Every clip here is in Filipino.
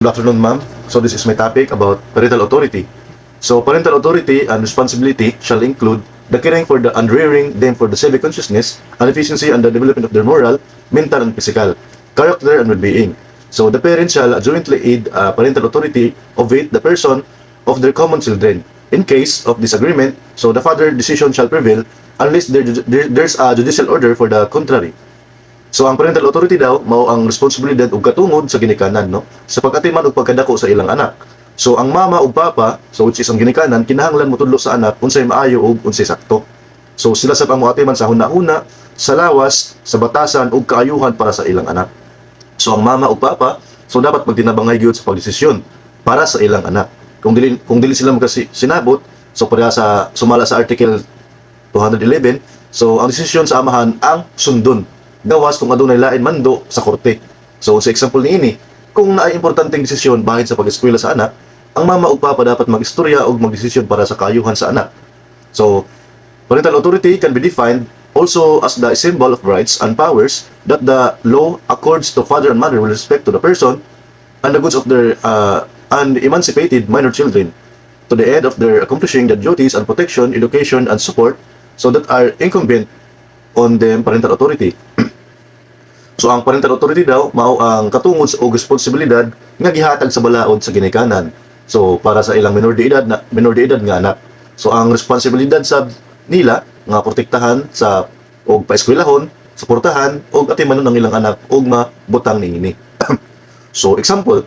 Good afternoon, ma'am. So this is my topic about parental authority. So parental authority and responsibility shall include the caring for the and rearing them for the civic consciousness and efficiency and the development of their moral, mental, and physical character and well-being. So the parents shall jointly aid parental authority of it, the person of their common children. In case of disagreement, so the father decision shall prevail unless there's a judicial order for the contrary. So ang parental authority daw mao ang responsibilidad ug katungod sa ginikanan, no, sa pag-atiman ug pagkadako sa ilang anak. So ang mama ug papa, so which is ang ginikanan, kinahanglan motudlo sa anak unsay maayo ug unsay sakto. So sila sa pamuatiman sa hunahuna, sa lawas, sa batasan ug kaayuhan para sa ilang anak. So ang mama ug papa, so dapat magtinabangay gyud sa pagdesisyon para sa ilang anak. Kung dili sila sinabot, so para sa sumala sa Article 211, so ang desisyon sa amahan ang sundon gawas kung adunay lain mando sa korte. So sa example niini, kung naay importanteng desisyon bahin sa pag-eskwela sa anak, ang mama ug papa dapat mag-istorya ug magdesisyon para sa kaayuhan sa anak. So parental authority can be defined also as the symbol of rights and powers that the law accords to father and mother with respect to the person and the goods of their emancipated minor children, to the end of their accomplishing the duties and protection, education, and support so that are incumbent on them parental authority. So ang parental authority daw mao ang katungod o responsibilidad nga gihatag sa balaod sa ginikanan. So para sa ilang minor de edad nga anak. So ang responsibilidad sa nila nga protektahan sa og paeskwelahon, suportahan og atimanon ang ilang anak og mabutang niini. So example,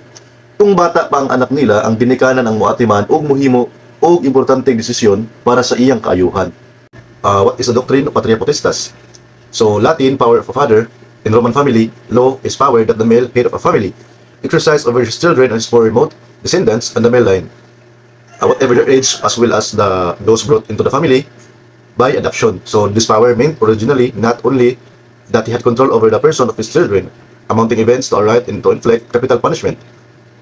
kung bata pa ang anak nila, ang ginikanan ang moatiman og mohimo og importanteng desisyon para sa iyang kaayuhan. What is the doctrine of Patria Potestas? So Latin, power of a father. In Roman family, law is power that the male head of a family exercise over his children and his more remote descendants and the male line, whatever their age, as well as those brought into the family by adoption. So this power meant originally not only that he had control over the person of his children, amounting events to a right and to inflict capital punishment,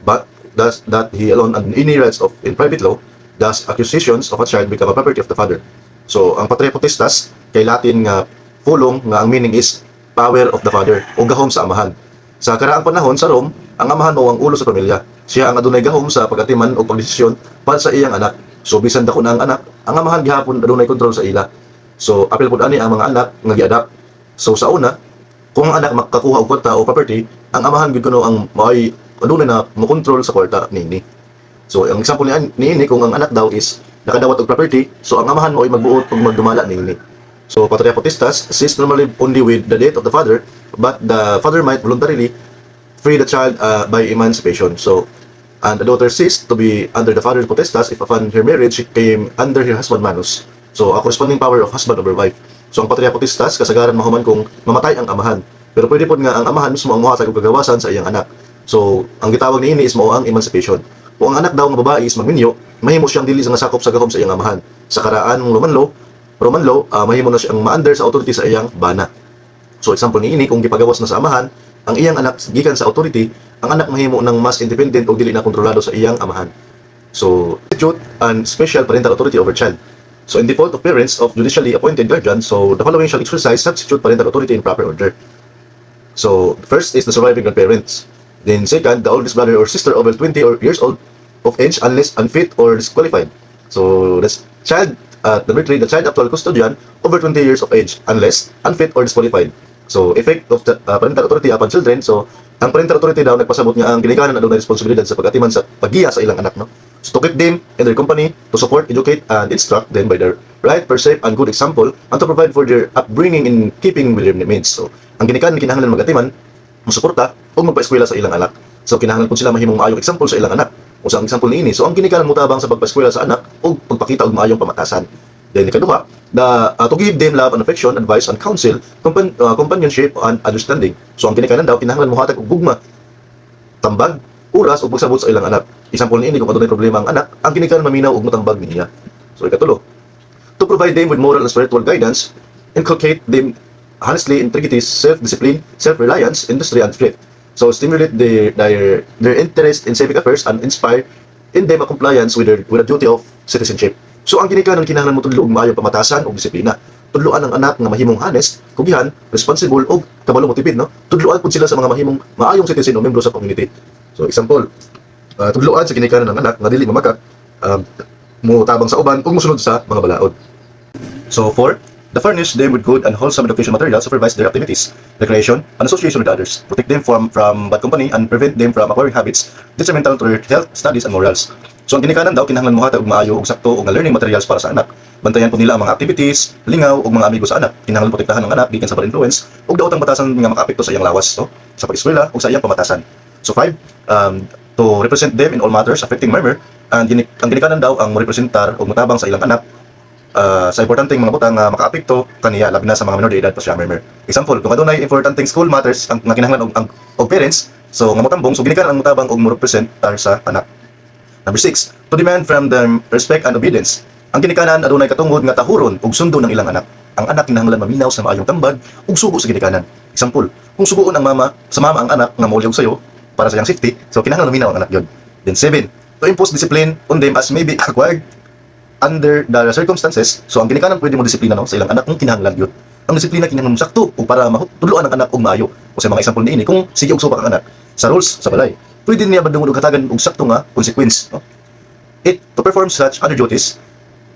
but thus that he alone had any rights of in private law, thus accusations of a child become a property of the father. So ang Patria Potestas kay Latin nga pulong nga ang meaning is power of the father o gahom sa amahan. Sa karaang panahon sa Rome, ang amahan o ang ulo sa pamilya. Siya ang adunay gahom sa pagatiman o pagdesisyon para sa iyang anak. So bisan dako na ang anak, ang amahan gihapon adunay kontrol sa ila. So apil pud ani ang mga anak nga gi-adapt. So sa una, kung ang anak makakuha og kwarta o property, ang amahan gid kuno ang maay adunay na mo-control sa kwarta niini. So ang example niini kung ang anak daw is nakadawat og property, so ang amahan mo ay magbuot ug magdumala niini. So, Patria Potestas assists normally only with the death of the father, but the father might voluntarily free the child by emancipation. So, and the daughter ceased to be under the father's potestas if upon her marriage she came under her husband manus. So, a corresponding power of husband over wife. So, ang Patria Potestas, kasagaran mahuman kung mamatay ang amahan. Pero pwede po nga ang amahan mismo ang muhatag og kagawasan sa iyang anak. So, ang gitawag niini is mao ang emancipation. Kung ang anak daw nga babae is magminyo, mahimo siyang dili sa sakop sa gahom sa iyang amahan. Sa karaan ng Roman law, mahimo na siyang ma-under sa authority sa iyang bana. So example niini kung gipagawas na sa amahan, ang iyang anak gikan sa authority, ang anak mahimo ng mas independent o dili na kontrolado sa iyang amahan. So institute and special parental authority over child. So in default of parents of judicially appointed guardian, so the following shall exercise substitute parental authority in proper order. So first is the surviving grandparents. Then second, the oldest brother or sister over 20 years old of age unless unfit or disqualified. So the child number 3, the child actual custodian over 20 years of age unless unfit or disqualified. So effect of the parental authority upon children. So ang parental authority daw nagpasabot nga ang ginikanan adunay responsibilidad sa pag-atiman sa paggiya sa ilang anak, no. So to keep them in their company, to support, educate, and instruct them by their right, perceive, and good example, and to provide for their upbringing in keeping with their needs. So ang ginikanan kinahanglan mag-atiman, musuporta o magpa-eskwela sa ilang anak. So kinahanglan po sila mahimong maayong example sa ilang anak. O sa ang example niini, so ang ginikanan mo tabang sa pagpa-eskwela sa anak o pagpakita og maayong pamatasan. Then ikaduha, to give them love and affection, advice and counsel, companionship and understanding. So ang ginikanan daw kinahanglan mo hatag og gugma, tambag, oras ug pagsabot sa ilang anak. Example niini kung adunay problema ang anak, ang ginikanan maminaw og motambag niya. So ikatulo, to provide them with moral and spiritual guidance, inculcate them honestly, integrity, self-discipline, self-reliance, industry, and thrift. So stimulate their interest in civic affairs and inspire in them a compliance with the duty of citizenship. So ang ginikanan kinahanglan mo tudlo og maayong pamatasan ug disiplina. Tudloan ang anak nga mahimong honest, kugihan, responsible ug kabalo motibid, no. Tudloan pud sila sa mga mahimong maayong citizen o membro sa community. So example, tudloan sa ginikanan ng anak nga dili mamakak, mutabang sa uban ug mosunod sa mga balaod. So 4, the furnish them with good and wholesome education material, supervise their activities, recreation, and association with others, protect them from bad company, and prevent them from acquiring habits detrimental to their health, studies, and morals. So ang ginikanan daw, kinahanglan mo hatag og maayo ug sakto ug learning materials para sa anak. Bantayan po nila ang mga activities, lingaw ug mga amigo sa anak. Kinahanglan protektahan ang anak gikan sa bad influence ug daotang batasan nga makaapekto sa iyang lawas, no? Sa pag-eskwela ug sa iyang pamatasan. So 5, to represent them in all matters affecting murmur, and ang ginikanan daw ang mo-representar ug motabang sa ilang anak sa importanteng mga butang nga makaapekto kaniya labi na sa mga minor de edad pa siya murmur. Example, kung adunay importanteng school matters ang nga kinahanglan og parents, so nga motambong, so ginikanan ang motabang og mo-representar sa anak. Number 6, to demand from them respect and obedience. Ang ginikanan adunay katungod nga tahuron ug sundo ng ilang anak. Ang anak kinahanglan maminaw sa maayong tambag ug sugo sa ginikanan. Example, kung suguon ang mama ang anak nga maulyaw sayo para sa iyang safety, so kinahanglan maminaw ang anak yun. Then 7, to impose discipline on them as may be acquired under the circumstances. So ang ginikanan pwede mo disiplina no sa ilang anak kung kinahanglan yun. Ang disiplina kinahanglan mo sakto o para matudloan ang anak og maayo. O sa mga example niini, kung sige og supak ang anak sa rules sa balay, pwede niya badungod og hatagan og sakto nga consequence, no? 8, to perform such other duties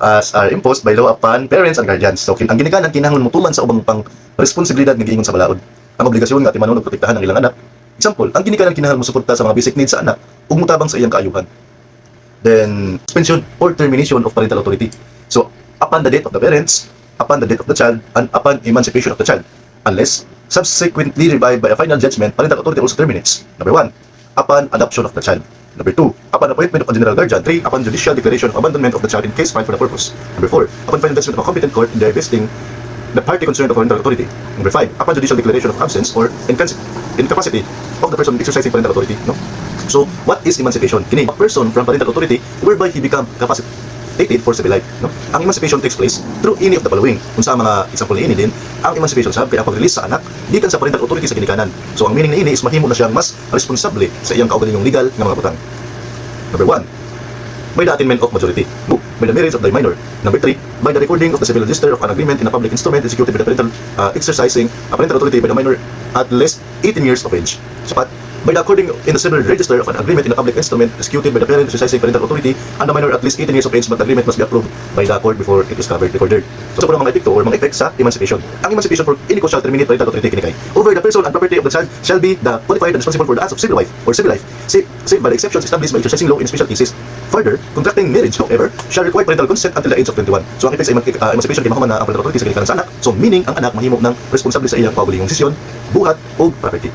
as are imposed by law upon parents and guardians. So ang ginikanan kinahanglan mo tuman sa ubang pang responsibilidad nga giingon sa balaod. Ang obligasyon nga timanon og protektahan ang ilang anak. Example, ang ginikanan kinahanglan mo suporta sa mga basic needs sa anak ug mutabang sa iyang kaayuhan. Then, suspension or termination of parental authority. So, upon the death of the parents, upon the death of the child, and upon emancipation of the child, unless subsequently revived by a final judgment, parental authority also terminates. Number 1, upon adoption of the child. Number 2, upon appointment of a general guardian. 3, upon judicial declaration of abandonment of the child in case filed for the purpose. Number 4, upon final judgment of a competent court in divesting the party concerned of parental authority. Number 5, upon judicial declaration of absence or incapacity of the person exercising parental authority. No? So, what is emancipation? Kini, a person from parental authority whereby he become capacitated for civil life. No? Ang emancipation takes place through any of the following. Kung sa mga example ni ini din, ang emancipation sab kaya pag-release sa anak gikan sa parental authority sa ginikanan. So, ang meaning na ini is mahimo na siyang mas responsable sa iyang kaugalingong legal nga mga butang. Number 1, by the attainment of majority. 2, by the marriage of the minor. Number 3, by the recording of the civil register of an agreement in a public instrument executed by the parental exercising a parental authority by the minor at least 18 years of age. So, by the according in the civil register of an agreement in a public instrument executed by the parent exercising parental authority and the minor at least 18 years of age, but the agreement must be approved by the court before it is recorded. So, mga epekto or mga effect sa emancipation. Ang emancipation for any cause shall terminate parental authority kinikay over the person and property of the child shall be the qualified and responsible for the acts of civil life or civil life, save by the exceptions established by exercising law in special cases. Further, contracting marriage, however, shall require parental consent until the age of 21. So, ang effect sa emancipation kay mahuman na ang parental authority sa ginikanan sa anak. So, meaning ang anak mahimo ng responsable sa iyang kaugalingong desisyon, buhat o property.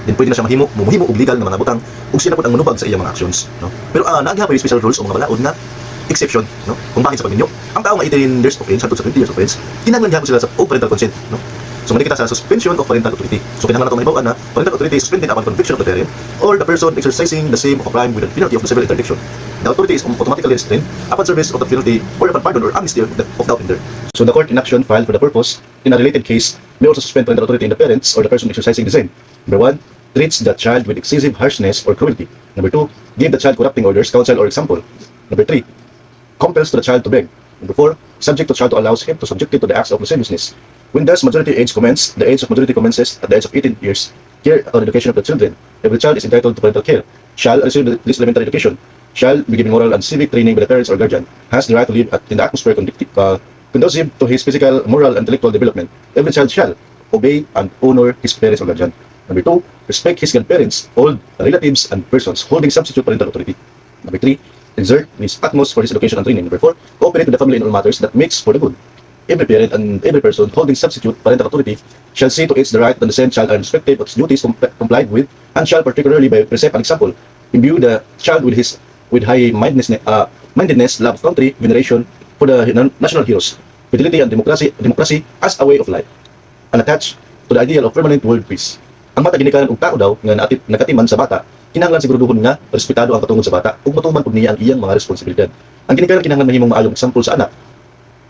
Then pwede na siya mahimo og legal nga mga butang ug siya na pud ang manubag sa iyang mga actions, no? Pero naagihapon yung special rules o mga balaod nga exception, no? Kung bakit sa pagninyo, ang tao nga 18 years of age hangtod sa 20 years of age, kinahanglan gihapon sila sa parental consent, no? So kita sa suspension of parental authority. So kinahanglan nato mahibaw na parental authority is suspended upon conviction of the parent or the person exercising the same of a crime with the penalty of the civil interdiction. The authority is automatically restrained upon service of the penalty or upon pardon or amnesty of the offender. So the court in action filed for the purpose in a related case may also suspend parental authority in the parents or the person exercising the same. Number 1, treats the child with excessive harshness or cruelty. Number 2, give the child corrupting orders, counsel, or example. Number 3, compels to the child to beg. Number 4, subject the child to allows him to subject it to the acts of lasciviousness. When thus majority age commences, the age of majority commences at the age of 18 years. Care or education of the children. Every child is entitled to parental care. Shall receive this elementary education. Shall be given moral and civic training by the parents or guardian. Has the right to live in the atmosphere conducive to his physical, moral, and intellectual development. Every child shall obey and honor his parents or guardian. Number 2, respect his grandparents, old relatives, and persons holding substitute parental authority. Number 3, exert his utmost for his education and training. Number 4, cooperate with the family in all matters that makes for the good. Every parent and every person holding substitute parental authority shall see to it the right of the same child and respective of its duties complied with, and shall particularly by precept and example imbue the child with high-mindedness, love of country, veneration for the national heroes, fidelity and democracy as a way of life, and attached to the ideal of permanent world peace. Ang mata ginikanan og tao daw nga nakatiman sa bata, kinahanglan siguruduhon nga respetado ang katungod sa bata ug matuman pud niya ang iyang mga responsibilidad. Ang ginikanan kinahanglan mahimong maayong example sa anak.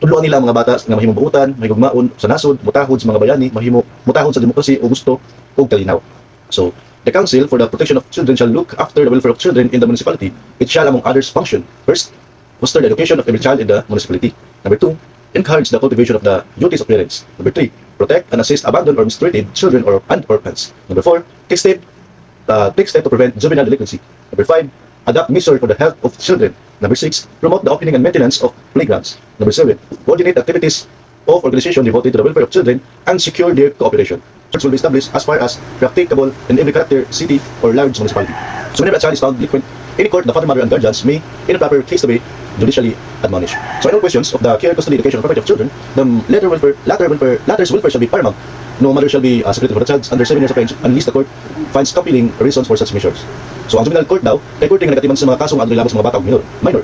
Tudloan nila ang mga bata nga mahimong buutan, mahigugmaon sa nasod, mutahod sa mga bayani, mahimo mutahod sa demokrasya o gusto ug kalinaw. So, the Council for the Protection of Children shall look after the welfare of children in the municipality. It shall, among others, function: first, foster the education of every child in the municipality. Number 2, encourage the cultivation of the duties of parents. Number 3, protect and assist abandoned or mistreated children and orphans. Number 4, take step to prevent juvenile delinquency. Number 5, Adopt measures for the health of children. Number 6, promote the opening and maintenance of playgrounds. Number 7, coordinate activities of organizations devoted to the welfare of children and secure their cooperation. Church will be established as far as practicable in every character, city, or large municipality. So whenever a child is found delinquent, any court, the father, mother, and guardians may, in a proper case to be judicially admonished. So in all questions of the care, custody, education, and property of children, the latter's welfare shall be paramount. No mother shall be secretary for the child under 7 years of age unless the court finds compelling reasons for such measures. So ang juvenile court daw, kay court nga negatiban sa mga kasong agri labas sa mga bata o minor.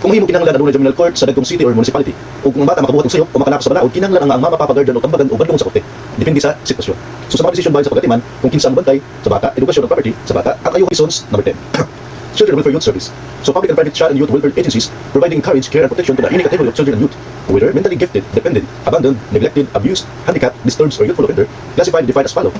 Kung himo kinahanglan adunay juvenile court sa dagkong city or municipality, o kung ang bata makabuhat og sayop o makanapa sa balaod, kinahanglan ang mama, papa, guardian o tambagan o badlong sa korte. Depende sa sitwasyon. So sa mga desisyon bahin sa pagatiman, kung kinsa ang bantay sa bata, edukasyon at property sa bata, ang ayong reasons number 10. Children Welfare Youth Service. So public and private child and youth welfare agencies providing courage, care, and protection to the any category of children and youth, whether mentally gifted, dependent, abandoned, neglected, abused, handicapped, disturbed, or youthful offender, classified and defined as follow.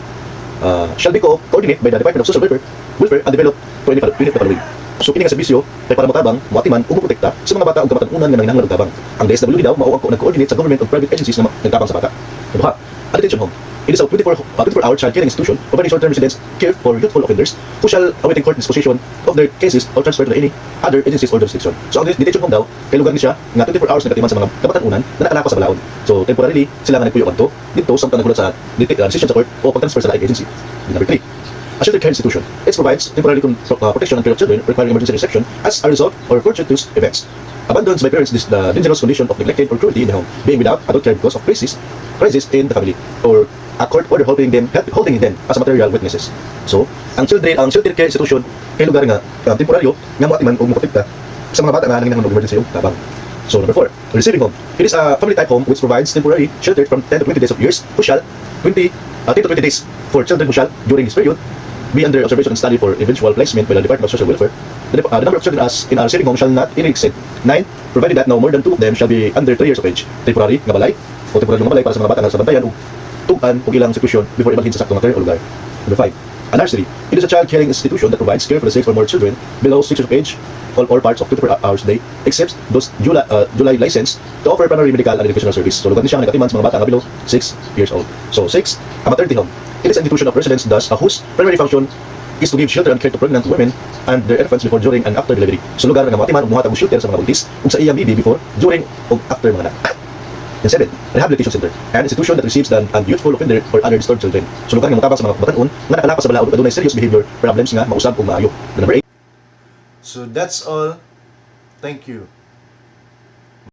Shall be coordinated by the Department of Social Welfare and develop to any the following. So kini nga serbisyo kay para motabang, moatiman ug moprotekta sa mga bata ug kamatanunan nga nanginahanglan og tabang. Ang DSWD daw mao ang nag-coordinate sa government ug private agencies na nagtabang sa bata. Ikaduha, a detention home. It is a 24-hour child care institution providing short-term residence care for youthful offenders who shall awaiting court disposition of their cases or transfer to any other agencies or jurisdiction. So ang detention home daw kay lugar ni siya nga 24 hours nagatiman sa mga kamatanunan na nakalapas sa balaod. So temporarily sila nga nagpuyo kanto dito sa nagulat sa decision sa court o pag-transfer sa laing agency. Number 3, a shelter care institution. It provides temporary protection and care of children requiring emergency reception as a result or fortuitous events. Abandoned by parents the dangerous condition of neglected or cruelty in the home, being without adult care because of crisis in the family, or a court order holding them as material witnesses. So, ang shelter care institution kay lugar nga temporaryo nga moatiman o moprotekta sa mga bata nga nanginahanglan og emergency o tabang. So number 4, receiving home. It is a family type home which provides temporary shelter from 10 to 20 days of years who shall 10 to 20 days for children who shall during this period be under observation and study for eventual placement by the Department of Social Welfare. The number of children in a receiving home shall not exceed 9, provided that no more than 2 of them shall be under 3 years of age. Temporary nga balay o temporary nga balay para sa mga bata nga sa bantayan o tugan o ilang sitwasyon before ibalhin sa saktong care o lugar. Number 5, a nursery. It is a child caring institution that provides care for the 6 or more children below 6 years of age, all parts of 24 hours a day, except those July license to offer primary medical and educational service. So lugar ni siya nga negatiman sa mga bata nga below 6 years old. So 6, a maternity home. It is an institution of residence thus whose primary function is to give shelter and care to pregnant women and their infants before, during, and after delivery. So lugar nga moatiman ug muhatag og shelter sa mga buntis ug sa iyang baby before, during, ug after mga anak. And 7, rehabilitation center, an institution that receives the youthful offender or other disturbed children. So lugar nga motabang sa mga batanon nga nakalapas sa balaod ug adunay serious behavior problems nga mausab ug maayo. Number 8. So that's all. Thank you.